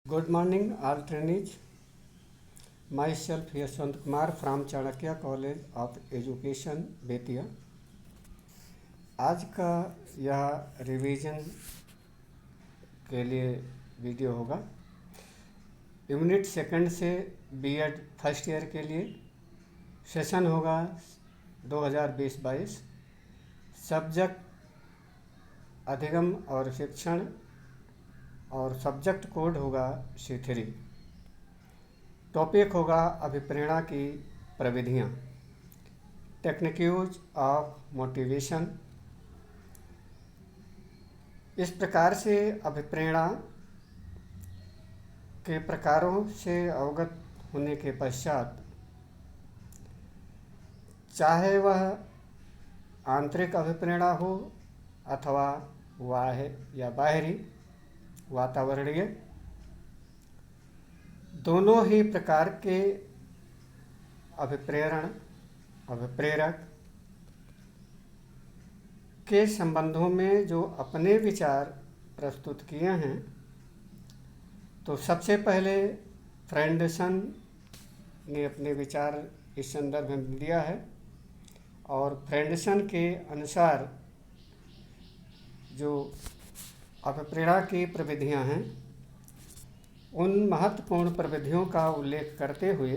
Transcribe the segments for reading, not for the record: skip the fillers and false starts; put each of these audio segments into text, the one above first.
Good morning, all trainees. Myself Yashwant Kumar from Chanakya college of education Bettiah. आज का यह revision के लिए वीडियो होगा। यूनिट सेकंड से बीएड फर्स्ट ईयर के लिए सेशन होगा 2020-22। सब्जेक्ट अधिगम और शिक्षण और सब्जेक्ट कोड होगा C3। टॉपिक होगा अभिप्रेरणा की प्रविधियाँ, टेक्निक्यूज ऑफ मोटिवेशन। इस प्रकार से अभिप्रेरणा के प्रकारों से अवगत होने के पश्चात चाहे वह आंतरिक अभिप्रेरणा हो अथवा बाह्य या बाहरी वातावरणीय, दोनों ही प्रकार के अभिप्रेरक के संबंधों में जो अपने विचार प्रस्तुत किए हैं, तो सबसे पहले फ्रेंडसन ने अपने विचार इस संदर्भ में दिया है और फ्रेंडसन के अनुसार जो अभिप्रेरणा की प्रविधियां हैं, उन महत्वपूर्ण प्रविधियों का उल्लेख करते हुए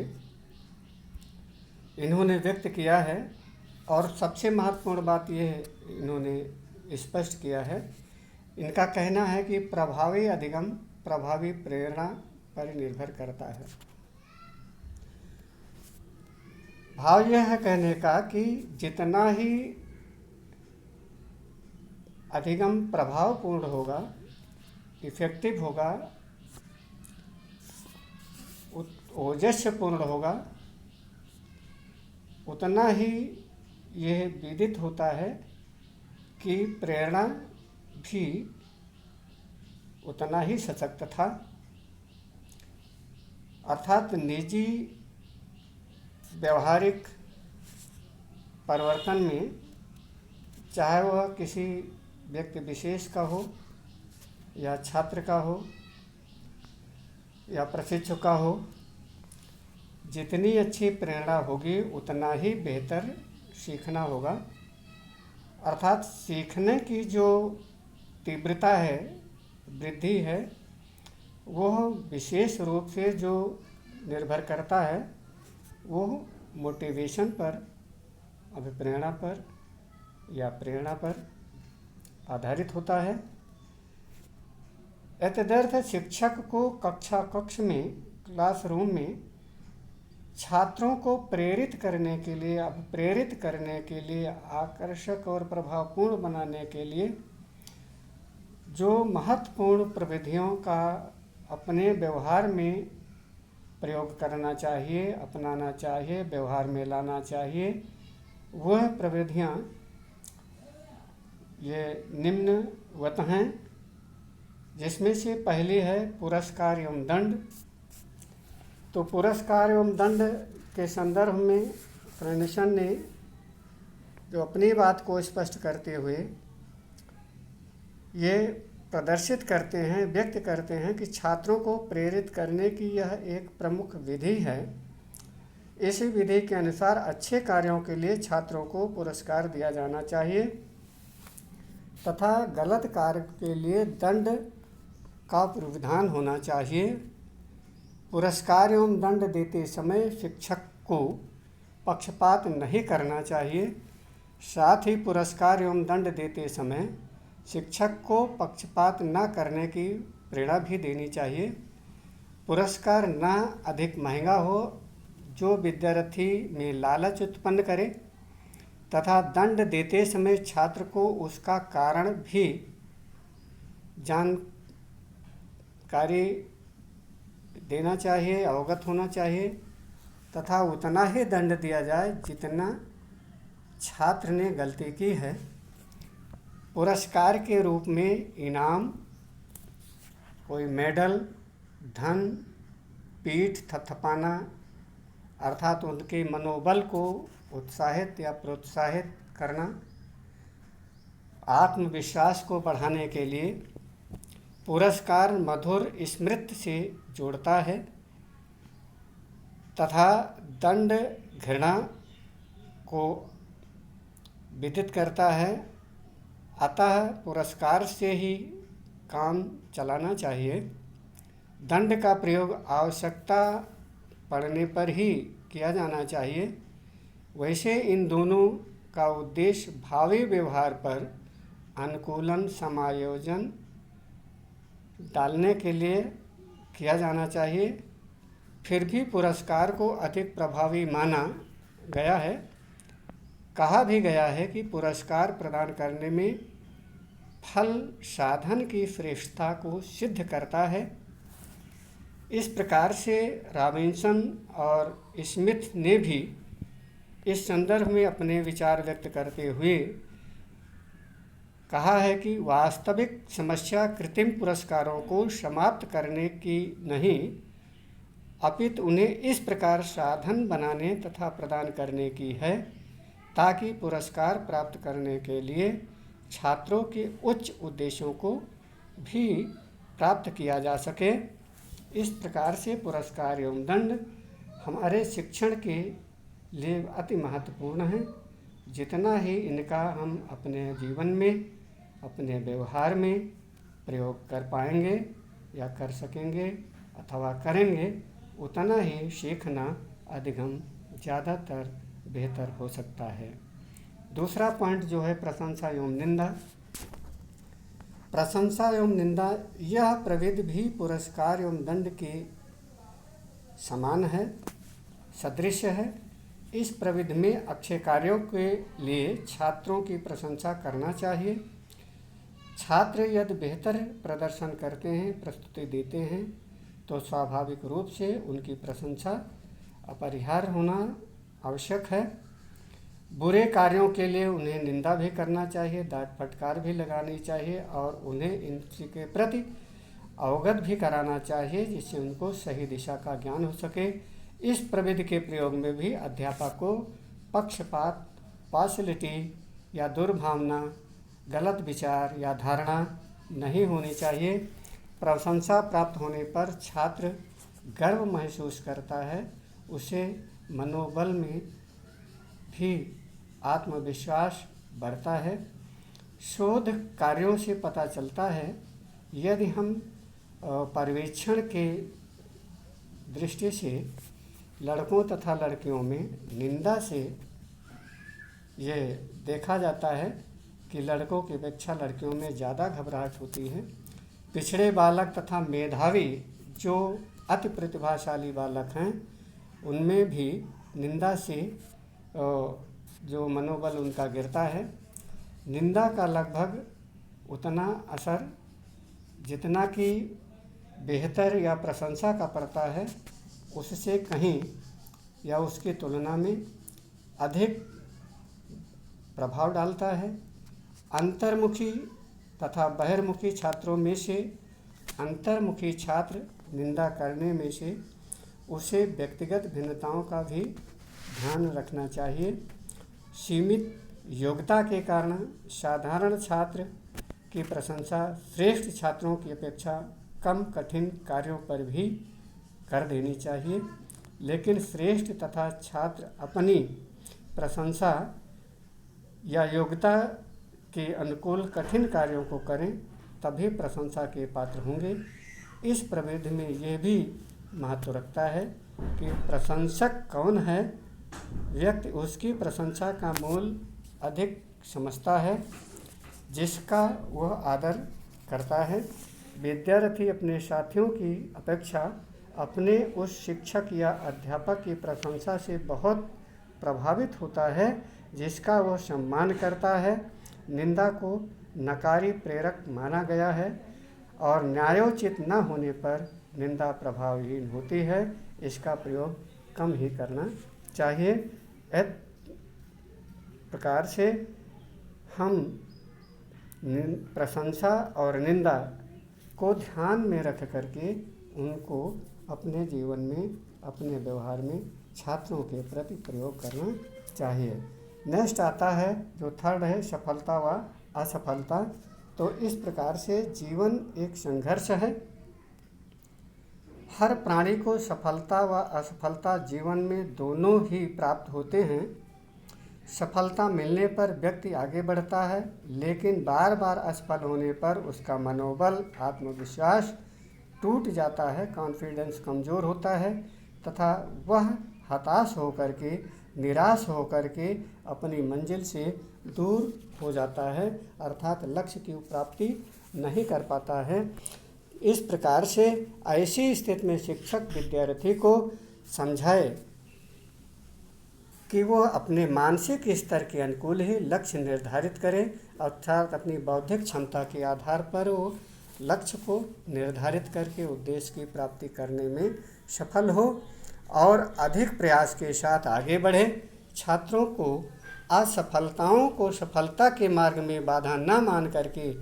इन्होंने व्यक्त किया है और सबसे महत्वपूर्ण बात यह इन्होंने स्पष्ट किया है। इनका कहना है कि प्रभावी अधिगम प्रभावी प्रेरणा पर निर्भर करता है। भाव यह है कहने का कि जितना ही अधिगम प्रभावपूर्ण होगा, इफेक्टिव होगा, ओजस्यपूर्ण होगा, उतना ही यह विदित होता है कि प्रेरणा भी उतना ही सशक्त था। अर्थात निजी व्यवहारिक परिवर्तन में चाहे वह किसी व्यक्ति विशेष का हो या छात्र का हो या प्रशिक्षु का हो, जितनी अच्छी प्रेरणा होगी उतना ही बेहतर सीखना होगा। अर्थात सीखने की जो तीव्रता है, वृद्धि है, वह विशेष रूप से जो निर्भर करता है वो मोटिवेशन पर, अभिप्रेरणा पर या प्रेरणा पर आधारित होता है। एतदर्थ शिक्षक को कक्ष में, क्लासरूम में छात्रों को प्रेरित करने के लिए, अभिप्रेरित करने के लिए, आकर्षक और प्रभावपूर्ण बनाने के लिए जो महत्वपूर्ण प्रविधियों का अपने व्यवहार में प्रयोग करना चाहिए, अपनाना चाहिए, व्यवहार में लाना चाहिए, वह प्रविधियाँ ये निम्नवत हैं, जिसमें से पहली है पुरस्कार एवं दंड। तो पुरस्कार एवं दंड के संदर्भ में फ्रेंडसन ने जो अपनी बात को स्पष्ट करते हुए ये प्रदर्शित करते हैं, व्यक्त करते हैं कि छात्रों को प्रेरित करने की यह एक प्रमुख विधि है। इसी विधि के अनुसार अच्छे कार्यों के लिए छात्रों को पुरस्कार दिया जाना चाहिए तथा गलत कार्य के लिए दंड का प्रावधान होना चाहिए। पुरस्कार एवं दंड देते समय शिक्षक को पक्षपात नहीं करना चाहिए। साथ ही पुरस्कार एवं दंड देते समय शिक्षक को पक्षपात न करने की प्रेरणा भी देनी चाहिए। पुरस्कार न अधिक महंगा हो जो विद्यार्थी में लालच उत्पन्न करे तथा दंड देते समय छात्र को उसका कारण भी जानकारी देना चाहिए, अवगत होना चाहिए तथा उतना ही दंड दिया जाए जितना छात्र ने गलती की है। पुरस्कार के रूप में इनाम, कोई मेडल, धन, पीठ थपथपाना, अर्थात उनके मनोबल को उत्साहित या प्रोत्साहित करना, आत्मविश्वास को बढ़ाने के लिए पुरस्कार मधुर स्मृति से जोड़ता है तथा दंड घृणा को विदित करता है। अतः पुरस्कार से ही काम चलाना चाहिए। दंड का प्रयोग आवश्यकता पड़ने पर ही किया जाना चाहिए। वैसे इन दोनों का उद्देश्य भावी व्यवहार पर अनुकूलन समायोजन डालने के लिए किया जाना चाहिए। फिर भी पुरस्कार को अधिक प्रभावी माना गया है। कहा भी गया है कि पुरस्कार प्रदान करने में फल साधन की श्रेष्ठता को सिद्ध करता है। इस प्रकार से रॉबिन्सन और स्मिथ ने भी इस संदर्भ में अपने विचार व्यक्त करते हुए कहा है कि वास्तविक समस्या कृत्रिम पुरस्कारों को समाप्त करने की नहीं, अपितु उन्हें इस प्रकार साधन बनाने तथा प्रदान करने की है ताकि पुरस्कार प्राप्त करने के लिए छात्रों के उच्च उद्देश्यों को भी प्राप्त किया जा सके। इस प्रकार से पुरस्कार एवं दंड हमारे शिक्षण के लिए अति महत्वपूर्ण है। जितना ही इनका हम अपने जीवन में, अपने व्यवहार में प्रयोग कर पाएंगे या कर सकेंगे अथवा करेंगे, उतना ही सीखना अधिगम ज़्यादातर बेहतर हो सकता है। दूसरा पॉइंट जो है प्रशंसा एवं निंदा। प्रशंसा एवं निंदा यह प्रविधि भी पुरस्कार एवं दंड के समान है, सदृश है। इस प्रविधि में अच्छे कार्यों के लिए छात्रों की प्रशंसा करना चाहिए। छात्र यदि बेहतर प्रदर्शन करते हैं, प्रस्तुति देते हैं, तो स्वाभाविक रूप से उनकी प्रशंसा अपरिहार्य होना आवश्यक है। बुरे कार्यों के लिए उन्हें निंदा भी करना चाहिए, डांट फटकार भी लगानी चाहिए और उन्हें इनके प्रति अवगत भी कराना चाहिए, जिससे उनको सही दिशा का ज्ञान हो सके। इस प्रविधि के प्रयोग में भी अध्यापक को पक्षपात, पार्शलिटी या दुर्भावना, गलत विचार या धारणा नहीं होनी चाहिए। प्रशंसा प्राप्त होने पर छात्र गर्व महसूस करता है, उसे मनोबल में भी आत्मविश्वास बढ़ता है। शोध कार्यों से पता चलता है, यदि हम पर्यवेक्षण के दृष्टि से लड़कों तथा लड़कियों में निंदा से ये देखा जाता है कि लड़कों की अपेक्षा लड़कियों में ज़्यादा घबराहट होती है। पिछड़े बालक तथा मेधावी जो अति प्रतिभाशाली बालक हैं, उनमें भी निंदा से जो मनोबल उनका गिरता है। निंदा का लगभग उतना असर जितना कि बेहतर या प्रशंसा का पड़ता है, उससे कहीं या उसकी तुलना में अधिक प्रभाव डालता है। अंतर्मुखी तथा बहिर्मुखी छात्रों में से अंतर्मुखी छात्र निंदा करने में से उसे व्यक्तिगत भिन्नताओं का भी ध्यान रखना चाहिए। सीमित योग्यता के कारण साधारण छात्र की प्रशंसा श्रेष्ठ छात्रों की अपेक्षा कम कठिन कार्यों पर भी कर देनी चाहिए, लेकिन श्रेष्ठ तथा छात्र अपनी प्रशंसा या योग्यता के अनुकूल कठिन कार्यों को करें तभी प्रशंसा के पात्र होंगे। इस प्रविधि में यह भी महत्व रखता है कि प्रशंसक कौन है। व्यक्ति उसकी प्रशंसा का मूल अधिक समझता है, जिसका वह आदर करता है। विद्यार्थी अपने साथियों की अपेक्षा अपने उस शिक्षक या अध्यापक की प्रशंसा से बहुत प्रभावित होता है, जिसका वह सम्मान करता है। निंदा को नकारी प्रेरक माना गया है और न्यायोचित न होने पर निंदा प्रभावहीन होती है। इसका प्रयोग कम ही करना चाहिए। इस प्रकार से हम प्रशंसा और निंदा को ध्यान में रख करके उनको अपने जीवन में, अपने व्यवहार में छात्रों के प्रति प्रयोग करना चाहिए। नेक्स्ट आता है जो थर्ड है, सफलता व असफलता। तो इस प्रकार से जीवन एक संघर्ष है। हर प्राणी को सफलता व असफलता जीवन में दोनों ही प्राप्त होते हैं। सफलता मिलने पर व्यक्ति आगे बढ़ता है, लेकिन बार बार असफल होने पर उसका मनोबल, आत्मविश्वास टूट जाता है, कॉन्फिडेंस कमज़ोर होता है तथा वह हताश होकर के, निराश होकर के अपनी मंजिल से दूर हो जाता है, अर्थात लक्ष्य की प्राप्ति नहीं कर पाता है। इस प्रकार से ऐसी स्थिति में शिक्षक विद्यार्थी को समझाए कि वह अपने मानसिक स्तर के अनुकूल ही लक्ष्य निर्धारित करे, अर्थात अपनी बौद्धिक क्षमता के आधार पर वो लक्ष्य को निर्धारित करके उद्देश्य की प्राप्ति करने में सफल हो और अधिक प्रयास के साथ आगे बढ़े। छात्रों को असफलताओं को सफलता के मार्ग में बाधा न मान करके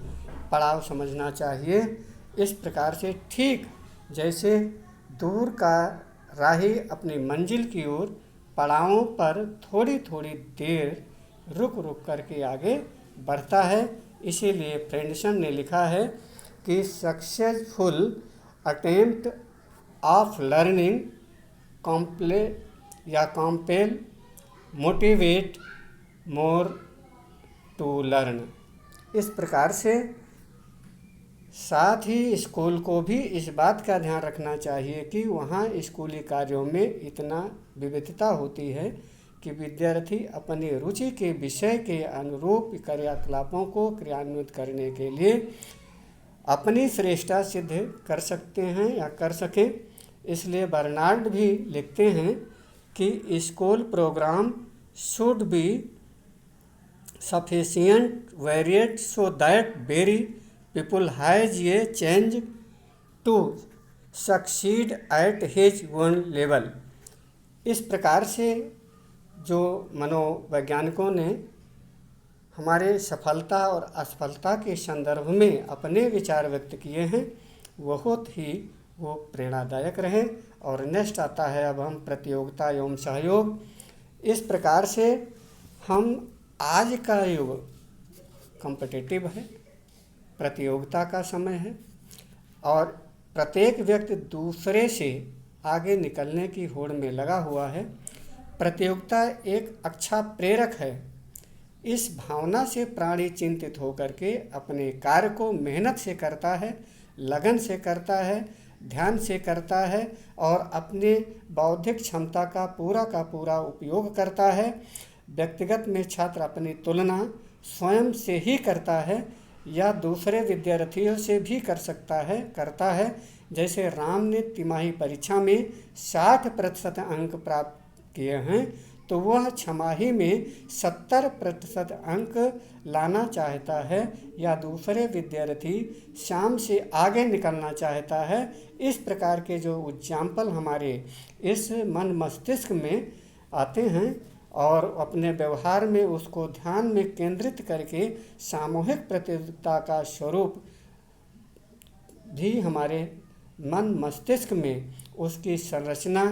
पड़ाव समझना चाहिए। इस प्रकार से ठीक जैसे दूर का राही अपनी मंजिल की ओर पड़ावों पर थोड़ी थोड़ी देर रुक रुक करके आगे बढ़ता है, इसीलिए फ्रेंडसन ने लिखा है कि successful attempt of learning compel motivate more to learn. इस प्रकार से साथ ही स्कूल को भी इस बात का ध्यान रखना चाहिए कि वहाँ स्कूली कार्यों में इतना विविधता होती है कि विद्यार्थी अपनी रुचि के विषय के अनुरूप क्रियाकलापों को क्रियान्वित करने के लिए अपनी श्रेष्ठता सिद्ध कर सकते हैं या कर सकें। इसलिए बर्नार्ड भी लिखते हैं कि school programme should be sufficient varied so that very people has a change to succeed at his own level। इस प्रकार से जो मनोवैज्ञानिकों ने हमारे सफलता और असफलता के संदर्भ में अपने विचार व्यक्त किए हैं, बहुत ही वो प्रेरणादायक रहे। और नेक्स्ट आता है अब हम प्रतियोगिता एवं सहयोग। इस प्रकार से हम आज का युग कॉम्पिटिटिव है, प्रतियोगिता का समय है और प्रत्येक व्यक्ति दूसरे से आगे निकलने की होड़ में लगा हुआ है। प्रतियोगिता एक अच्छा प्रेरक है। इस भावना से प्राणी चिंतित होकर के अपने कार्य को मेहनत से करता है, लगन से करता है, ध्यान से करता है और अपने बौद्धिक क्षमता का पूरा उपयोग करता है। व्यक्तिगत में छात्र अपनी तुलना स्वयं से ही करता है या दूसरे विद्यार्थियों से भी करता है। जैसे राम ने तिमाही परीक्षा में 60% अंक प्राप्त किए हैं, तो वह छमाही में 70% अंक लाना चाहता है या दूसरे विद्यार्थी शाम से आगे निकलना चाहता है। इस प्रकार के जो एग्जाम्पल हमारे इस मन मस्तिष्क में आते हैं और अपने व्यवहार में उसको ध्यान में केंद्रित करके सामूहिक प्रतियोगिता का स्वरूप भी हमारे मन मस्तिष्क में उसकी संरचना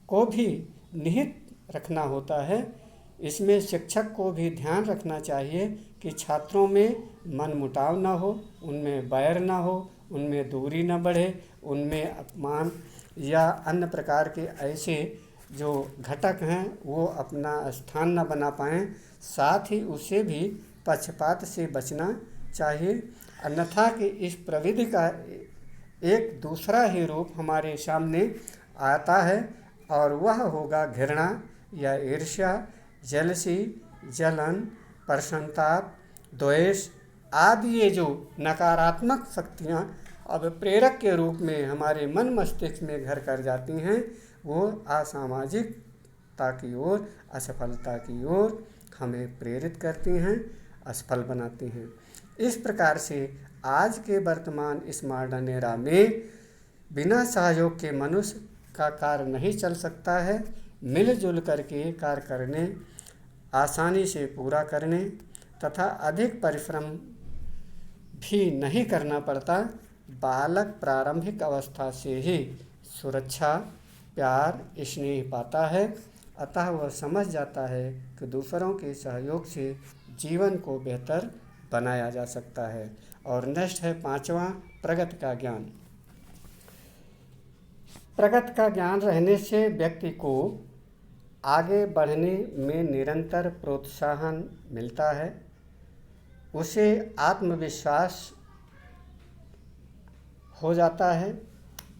को भी निहित रखना होता है। इसमें शिक्षक को भी ध्यान रखना चाहिए कि छात्रों में मनमुटाव ना हो, उनमें बैर ना हो, उनमें दूरी ना बढ़े, उनमें अपमान या अन्य प्रकार के ऐसे जो घटक हैं वो अपना स्थान न बना पाएँ। साथ ही उससे भी पक्षपात से बचना चाहिए, अन्यथा कि इस प्रविधि का एक दूसरा ही रूप हमारे सामने आता है और वह होगा घृणा या ईर्ष्या, जेलसी, जलन, प्रसन्नताप, द्वेष आदि। ये जो नकारात्मक शक्तियाँ अब प्रेरक के रूप में हमारे मन मस्तिष्क में घर कर जाती हैं, वो असामाजिकता की ओर, असफलता की ओर हमें प्रेरित करती हैं, असफल बनाती हैं। इस प्रकार से आज के वर्तमान इस मॉडर्न एरा में बिना सहयोग के मनुष्य का कार्य नहीं चल सकता है। मिलजुल करके कार्य करने, आसानी से पूरा करने तथा अधिक परिश्रम भी नहीं करना पड़ता। बालक प्रारंभिक अवस्था से ही सुरक्षा, प्यार, स्नेह पाता है, अतः वह समझ जाता है कि दूसरों के सहयोग से जीवन को बेहतर बनाया जा सकता है। और नेक्स्ट है 5वां, प्रगति का ज्ञान। प्रगति का ज्ञान रहने से व्यक्ति को आगे बढ़ने में निरंतर प्रोत्साहन मिलता है। उसे आत्मविश्वास हो जाता है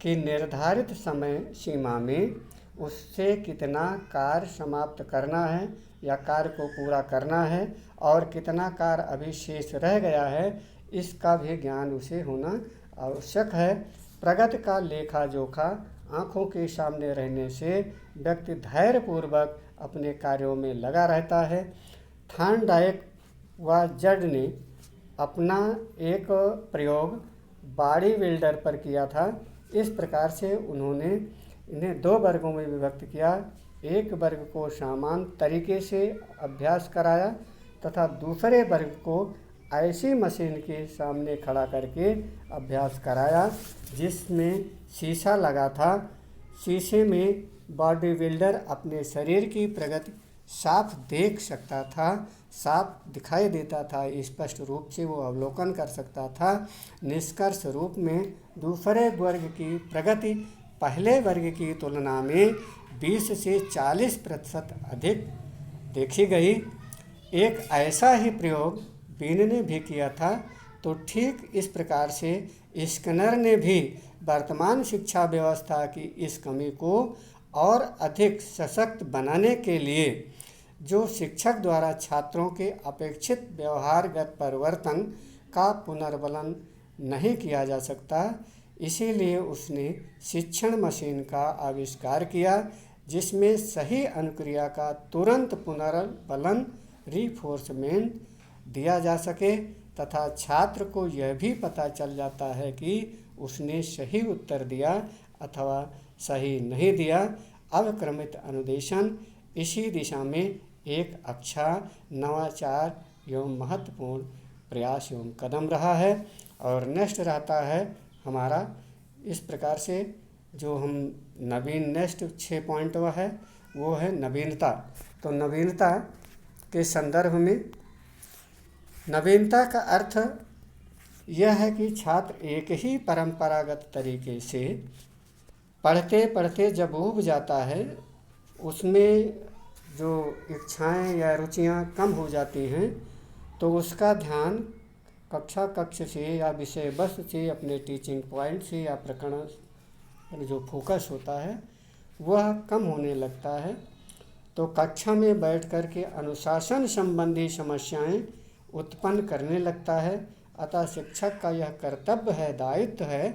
कि निर्धारित समय सीमा में उससे कितना कार्य समाप्त करना है या कार्य को पूरा करना है और कितना कार्य अभी शेष रह गया है, इसका भी ज्ञान उसे होना आवश्यक है। प्रगति का लेखा जोखा आँखों के सामने रहने से व्यक्ति धैर्यपूर्वक अपने कार्यों में लगा रहता है। थॉर्नडाइक व जड ने अपना एक प्रयोग बॉडी बिल्डर पर किया था। इस प्रकार से उन्होंने इन्हें 2 वर्गों में विभक्त किया। एक वर्ग को समान तरीके से अभ्यास कराया तथा दूसरे वर्ग को ऐसी मशीन के सामने खड़ा करके अभ्यास कराया जिसमें शीशा लगा था। शीशे में बॉडी बिल्डर अपने शरीर की प्रगति साफ देख सकता था, साफ दिखाई देता था, स्पष्ट रूप से वो अवलोकन कर सकता था। निष्कर्ष रूप में दूसरे वर्ग की प्रगति पहले वर्ग की तुलना में 20 से 40% अधिक देखी गई। एक ऐसा ही प्रयोग बीन ने भी किया था। तो ठीक इस प्रकार से स्किनर ने भी वर्तमान शिक्षा व्यवस्था की इस कमी को और अधिक सशक्त बनाने के लिए जो शिक्षक द्वारा छात्रों के अपेक्षित व्यवहारगत परिवर्तन का पुनर्वलन नहीं किया जा सकता, इसीलिए उसने शिक्षण मशीन का आविष्कार किया जिसमें सही अनुक्रिया का तुरंत पुनर्वलन रीफोर्समेंट दिया जा सके तथा छात्र को यह भी पता चल जाता है कि उसने सही उत्तर दिया अथवा सही नहीं दिया। अवक्रमित अनुदेशन इसी दिशा में एक अच्छा नवाचार एवं महत्वपूर्ण प्रयास एवं कदम रहा है। और नेक्स्ट रहता है हमारा इस प्रकार से जो हम नवीन नेक्स्ट 6 पॉइंट वह है वो है नवीनता। तो नवीनता के संदर्भ में नवीनता का अर्थ यह है कि छात्र एक ही परंपरागत तरीके से पढ़ते पढ़ते जब ऊब जाता है, उसमें जो इच्छाएं या रुचियां कम हो जाती हैं, तो उसका ध्यान कक्ष से या विषय वस्तु से, अपने टीचिंग पॉइंट से या प्रकरण जो फोकस होता है वह कम होने लगता है। तो कक्षा में बैठ कर के अनुशासन संबंधी समस्याएं उत्पन्न करने लगता है। अतः शिक्षक का यह कर्तव्य है, दायित्व है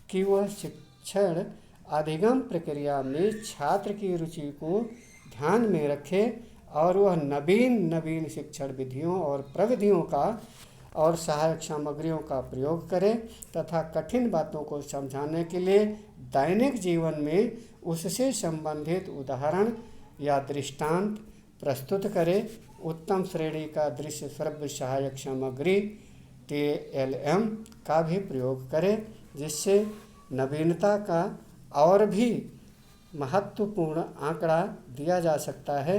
कि वह शिक्षण अधिगम प्रक्रिया में छात्र की रुचि को ध्यान में रखे और वह नवीन शिक्षण विधियों और प्रविधियों का और सहायक सामग्रियों का प्रयोग करे तथा कठिन बातों को समझाने के लिए दैनिक जीवन में उससे संबंधित उदाहरण या दृष्टांत प्रस्तुत करे। उत्तम श्रेणी का दृश्य श्रव्य सहायक सामग्री TLM का भी प्रयोग करे, जिससे नवीनता का और भी महत्वपूर्ण आंकड़ा दिया जा सकता है।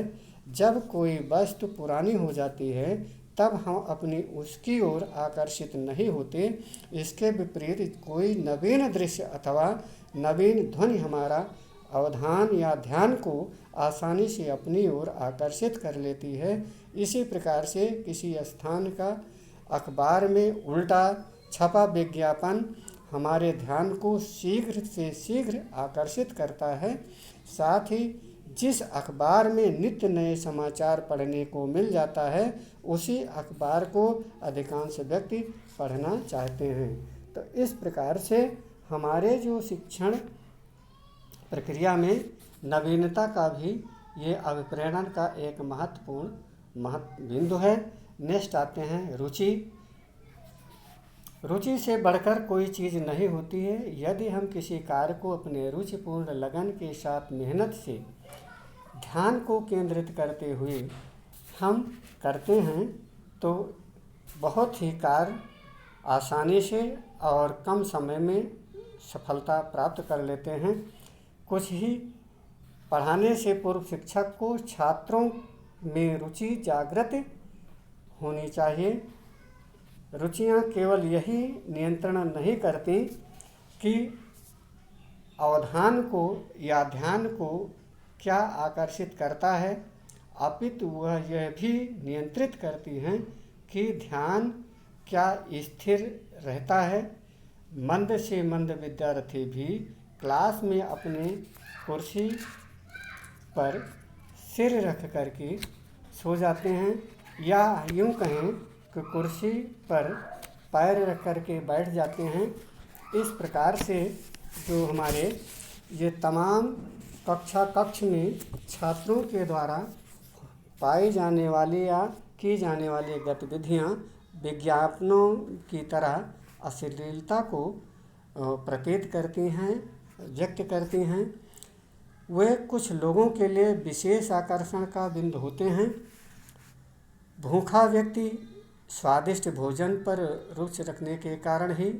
जब कोई वस्तु पुरानी हो जाती है तब हम अपनी उसकी ओर आकर्षित नहीं होते। इसके विपरीत कोई नवीन दृश्य अथवा नवीन ध्वनि हमारा अवधान या ध्यान को आसानी से अपनी ओर आकर्षित कर लेती है। इसी प्रकार से किसी स्थान का अखबार में उल्टा छपा विज्ञापन हमारे ध्यान को शीघ्र से शीघ्र आकर्षित करता है। साथ ही जिस अखबार में नित्य नए समाचार पढ़ने को मिल जाता है, उसी अखबार को अधिकांश व्यक्ति पढ़ना चाहते हैं। तो इस प्रकार से हमारे जो शिक्षण प्रक्रिया में नवीनता का भी ये अभिप्रेरण का एक महत्वपूर्ण बिंदु है। नेक्स्ट आते हैं रुचि। रुचि से बढ़कर कोई चीज़ नहीं होती है। यदि हम किसी कार्य को अपने रुचिपूर्ण लगन के साथ मेहनत से ध्यान को केंद्रित करते हुए हम करते हैं तो बहुत ही कार्य आसानी से और कम समय में सफलता प्राप्त कर लेते हैं। कुछ ही पढ़ाने से पूर्व शिक्षक को छात्रों में रुचि जागृत होनी चाहिए। रुचियाँ केवल यही नियंत्रण नहीं करती कि अवधान को या ध्यान को क्या आकर्षित करता है, अपितु वह यह भी नियंत्रित करती हैं कि ध्यान क्या स्थिर रहता है। मंद से मंद विद्यार्थी भी क्लास में अपने कुर्सी पर सिर रख करके सो जाते हैं, या यूं कहें कि कुर्सी पर पैर रख करके बैठ जाते हैं। इस प्रकार से जो हमारे ये तमाम कक्ष में छात्रों के द्वारा पाई जाने वाली या की जाने वाली गतिविधियाँ विज्ञापनों की तरह अश्लीलता को प्रतीत करती हैं, व्यक्त करती हैं। वे कुछ लोगों के लिए विशेष आकर्षण का बिंदु होते हैं। भूखा व्यक्ति स्वादिष्ट भोजन पर रुचि रखने के कारण ही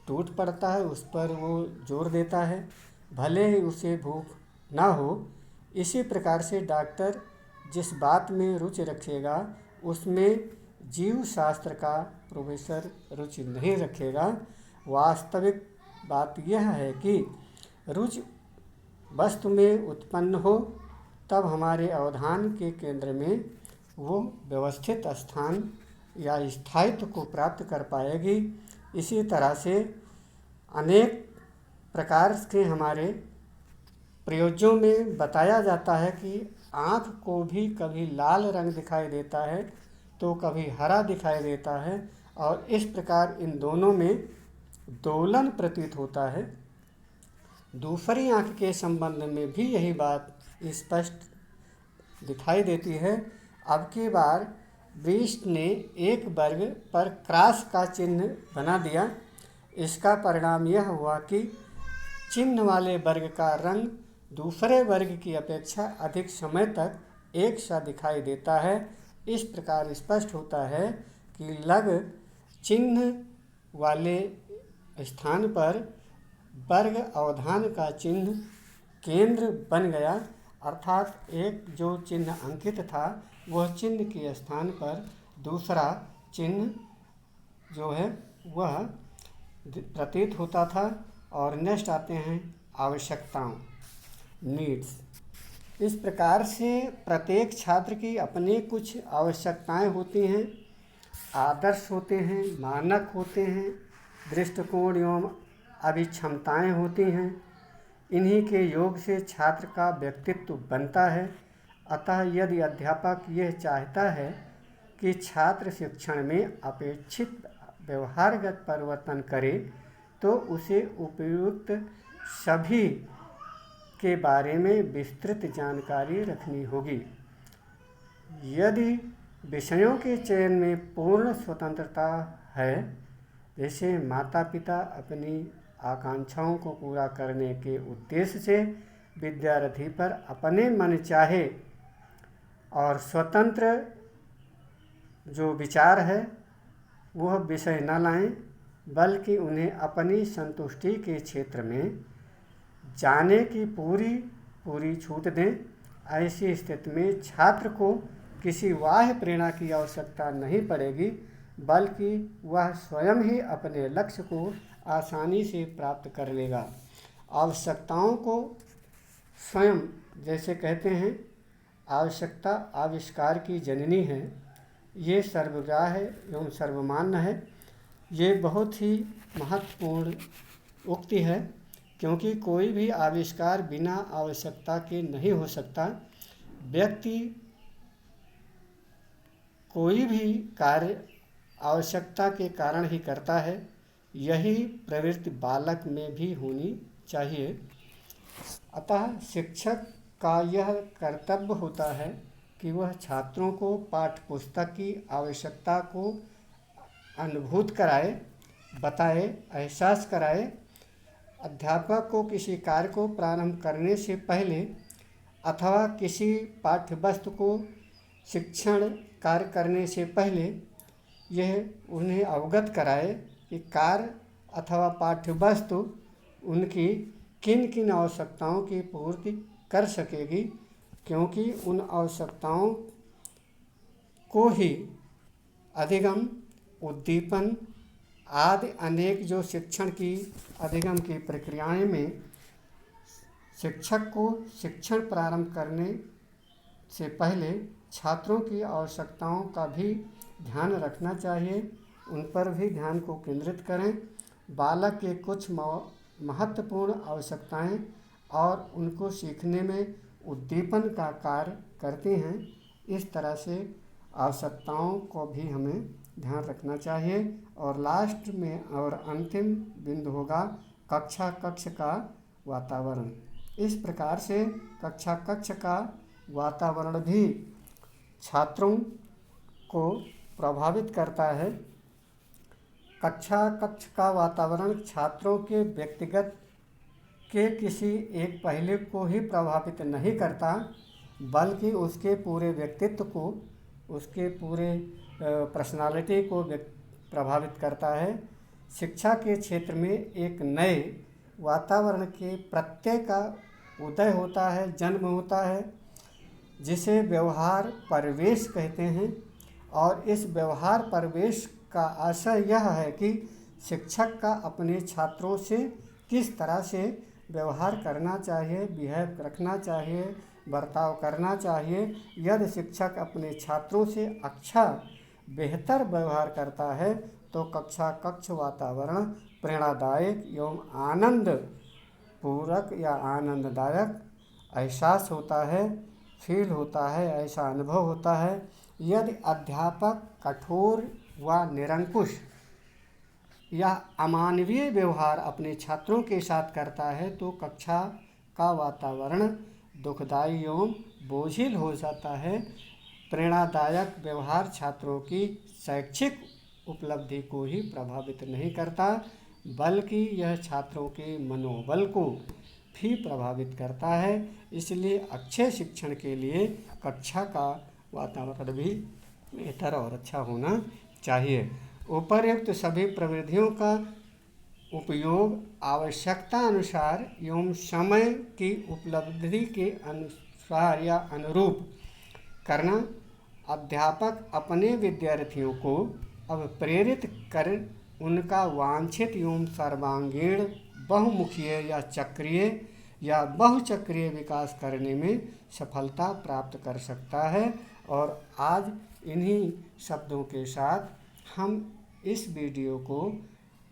टूट पड़ता है, उस पर वो जोर देता है, भले ही उसे भूख ना हो। इसी प्रकार से डॉक्टर जिस बात में रुचि रखेगा उसमें जीव शास्त्र का प्रोफेसर रुचि नहीं रखेगा। वास्तविक बात यह है कि रुचि वस्तु में उत्पन्न हो, तब हमारे अवधान के केंद्र में वो व्यवस्थित स्थान या स्थायित्व को प्राप्त कर पाएगी। इसी तरह से अनेक प्रकार के हमारे प्रयोजों में बताया जाता है कि आँख को भी कभी लाल रंग दिखाई देता है तो कभी हरा दिखाई देता है, और इस प्रकार इन दोनों में दोलन प्रतीत होता है। दूसरी आँख के संबंध में भी यही बात स्पष्ट दिखाई देती है। अब की बार ब्रिस्ट ने एक वर्ग पर क्रॉस का चिन्ह बना दिया। इसका परिणाम यह हुआ कि चिन्ह वाले वर्ग का रंग दूसरे वर्ग की अपेक्षा अधिक समय तक एक सा दिखाई देता है। इस प्रकार स्पष्ट होता है कि लग चिन्ह वाले स्थान पर वर्ग अवधान का चिन्ह केंद्र बन गया, अर्थात एक जो चिन्ह अंकित था वह चिन्ह के स्थान पर दूसरा चिन्ह जो है वह प्रतीत होता था। और नेक्स्ट आते हैं आवश्यकताओं, नीड्स। इस प्रकार से प्रत्येक छात्र की अपनी कुछ आवश्यकताएं होती हैं, आदर्श होते हैं, मानक होते हैं, दृष्टिकोण एवं अभिक्षमताएं होती हैं। इन्हीं के योग से छात्र का व्यक्तित्व बनता है। अतः यदि अध्यापक यह चाहता है कि छात्र शिक्षण में अपेक्षित व्यवहारगत परिवर्तन करे तो उसे उपयुक्त सभी के बारे में विस्तृत जानकारी रखनी होगी। यदि विषयों के चयन में पूर्ण स्वतंत्रता है, जैसे माता पिता अपनी आकांक्षाओं को पूरा करने के उद्देश्य से विद्यार्थी पर अपने मन चाहे और स्वतंत्र जो विचार है वह विषय न लाएं, बल्कि उन्हें अपनी संतुष्टि के क्षेत्र में जाने की पूरी छूट दें। ऐसी स्थिति में छात्र को किसी बाह्य प्रेरणा की आवश्यकता नहीं पड़ेगी, बल्कि वह स्वयं ही अपने लक्ष्य को आसानी से प्राप्त कर लेगा। आवश्यकताओं को स्वयं, जैसे कहते हैं आवश्यकता आविष्कार की जननी है, ये सर्वग्राह्य एवं सर्वमान्य है। ये बहुत ही महत्वपूर्ण उक्ति है, क्योंकि कोई भी आविष्कार बिना आवश्यकता के नहीं हो सकता। व्यक्ति कोई भी कार्य आवश्यकता के कारण ही करता है। यही प्रवृत्ति बालक में भी होनी चाहिए। अतः शिक्षक का यह कर्तव्य होता है कि वह छात्रों को पाठ्यपुस्तक की आवश्यकता को अनुभूत कराए, बताए, एहसास कराए। अध्यापक को किसी कार्य को प्रारंभ करने से पहले अथवा किसी पाठ्यवस्तु को शिक्षण कार्य करने से पहले यह उन्हें अवगत कराए कि कार्य अथवा पाठ्यवस्तु उनकी किन किन आवश्यकताओं की पूर्ति कर सकेगी, क्योंकि उन आवश्यकताओं को ही अधिगम उद्दीपन आदि अनेक जो शिक्षण की अधिगम की प्रक्रियाएं में शिक्षक को शिक्षण प्रारंभ करने से पहले छात्रों की आवश्यकताओं का भी ध्यान रखना चाहिए, उन पर भी ध्यान को केंद्रित करें। बालक के कुछ महत्वपूर्ण आवश्यकताएं और उनको सीखने में उद्दीपन का कार्य करती हैं। इस तरह से आवश्यकताओं को भी हमें ध्यान रखना चाहिए। और लास्ट में और अंतिम बिंदु होगा कक्ष का वातावरण। इस प्रकार से कक्ष का वातावरण भी छात्रों को प्रभावित करता है। कक्ष का वातावरण छात्रों के व्यक्तिगत के किसी एक पहलू को ही प्रभावित नहीं करता, बल्कि उसके पूरे व्यक्तित्व को, उसके पूरे पर्सनालिटी को प्रभावित करता है। शिक्षा के क्षेत्र में एक नए वातावरण के प्रत्यय का उदय होता है, जन्म होता है, जिसे व्यवहार परिवेश कहते हैं। और इस व्यवहार परिवेश का आशय यह है कि शिक्षक का अपने छात्रों से किस तरह से व्यवहार करना चाहिए, बिहेव रखना चाहिए, बर्ताव करना चाहिए। यदि शिक्षक अपने छात्रों से अच्छा बेहतर व्यवहार करता है तो कक्ष वातावरण प्रेरणादायक एवं आनंद पूरक या आनंददायक एहसास होता है, फील होता है, ऐसा अनुभव होता है। यदि अध्यापक कठोर व निरंकुश या अमानवीय व्यवहार अपने छात्रों के साथ करता है तो कक्षा का वातावरण दुखदायी एवं बोझिल हो जाता है। प्रेरणादायक व्यवहार छात्रों की शैक्षिक उपलब्धि को ही प्रभावित नहीं करता, बल्कि यह छात्रों के मनोबल को भी प्रभावित करता है। इसलिए अच्छे शिक्षण के लिए कक्षा का वातावरण भी बेहतर और अच्छा होना चाहिए। उपर्युक्त सभी प्रविधियों का उपयोग आवश्यकता अनुसार एवं समय की उपलब्धि के अनुसार या अनुरूप करना। अध्यापक अपने विद्यार्थियों को अब प्रेरित कर उनका वांछित एवं सर्वांगीण बहुमुखीय या चक्रीय या बहुचक्रीय विकास करने में सफलता प्राप्त कर सकता है। और आज इन्हीं शब्दों के साथ हम इस वीडियो को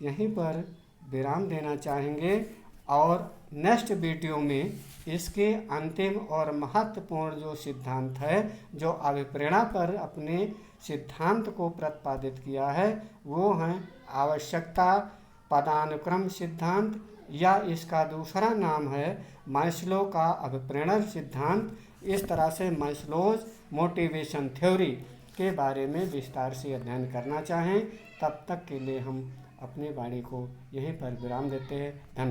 यहीं पर विराम देना चाहेंगे और नेक्स्ट वीडियो में इसके अंतिम और महत्वपूर्ण जो सिद्धांत है, जो अभिप्रेरणा पर अपने सिद्धांत को प्रतिपादित किया है, वो हैं आवश्यकता पदानुक्रम सिद्धांत, या इसका दूसरा नाम है मैस्लो का अभिप्रेरण सिद्धांत। इस तरह से मैस्लोज मोटिवेशन थ्योरी के बारे में विस्तार से अध्ययन करना चाहें, तब तक के लिए हम अपने वाणी को यहीं पर विराम देते हैं। धन्यवाद।